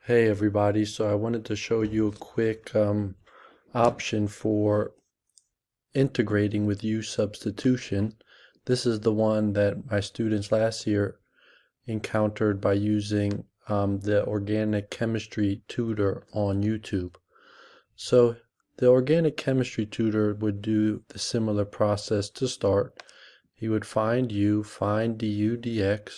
Hey everybody, so I wanted to show you a quick option for integrating with U substitution. This is the one that my students last year encountered by using the organic chemistry tutor on YouTube. So the organic chemistry tutor would do the similar process to start. He would find U, find du dx.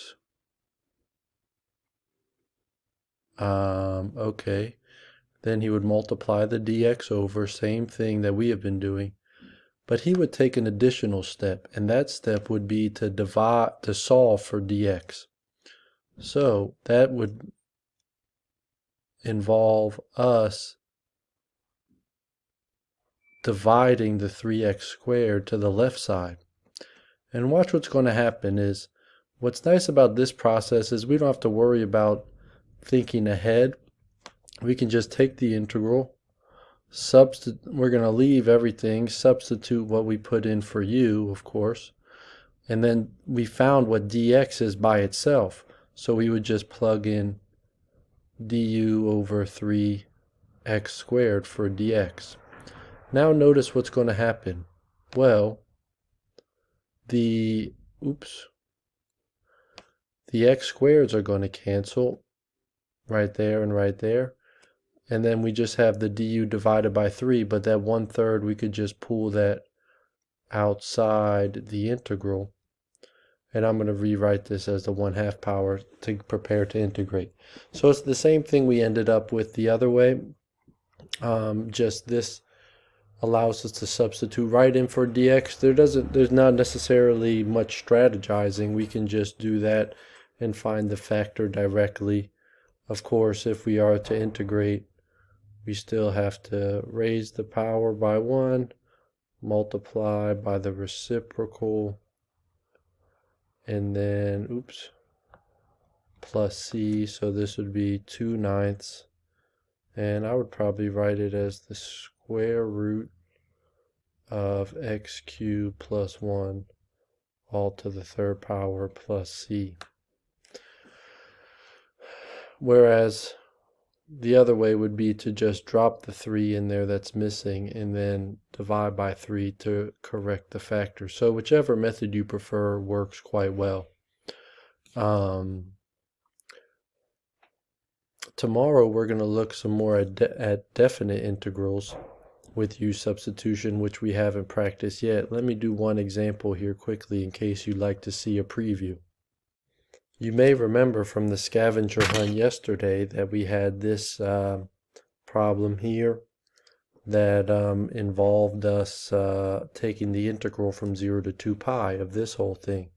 Okay. Then he would multiply the dx over, same thing that we have been doing. But he would take an additional step, and that step would be to solve for dx. So that would involve us dividing the 3x squared to the left side. And watch what's going to happen is, what's nice about this process is we don't have to worry about thinking ahead. We can just take the integral, we're going to leave everything, substitute what we put in for u, of course, and then we found what dx is by itself. So we would just plug in du over 3x squared for dx. Now notice what's going to happen. Well, the x squareds are going to cancel right there and right there. And then we just have the du divided by 3, but that 1/3 we could just pull that outside the integral. And I'm going to rewrite this as the 1/2 power to prepare to integrate. So it's the same thing we ended up with the other way. Just this allows us to substitute right in for dx. There's not necessarily much strategizing. We can just do that and find the factor directly. Of course, if we are to integrate, we still have to raise the power by 1, multiply by the reciprocal, and then, plus c, so this would be 2/9. And I would probably write it as the square root of x cubed plus 1 all to the 3rd power plus c. Whereas the other way would be to just drop the 3 in there that's missing and then divide by 3 to correct the factor. So whichever method you prefer works quite well. Tomorrow we're going to look some more at definite integrals with U substitution, which we haven't practiced yet. Let me do one example here quickly in case you'd like to see a preview. You may remember from the scavenger hunt yesterday that we had this problem here that involved us taking the integral from 0 to 2 pi of this whole thing.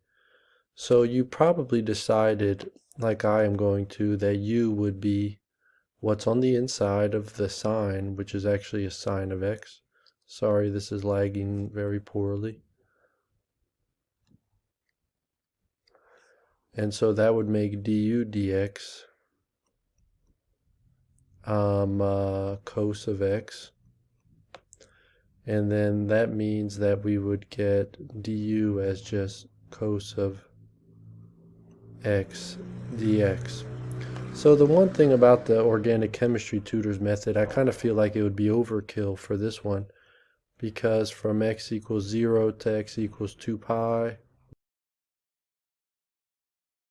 So you probably decided, like I am going to, that u would be what's on the inside of the sign, which is actually a sine of x. Sorry, this is lagging very poorly. And so that would make du dx cos of x. And then that means that we would get du as just cos of x dx. So the one thing about the organic chemistry tutor's method, I kind of feel like it would be overkill for this one, because from x equals 0 to x equals 2 pi,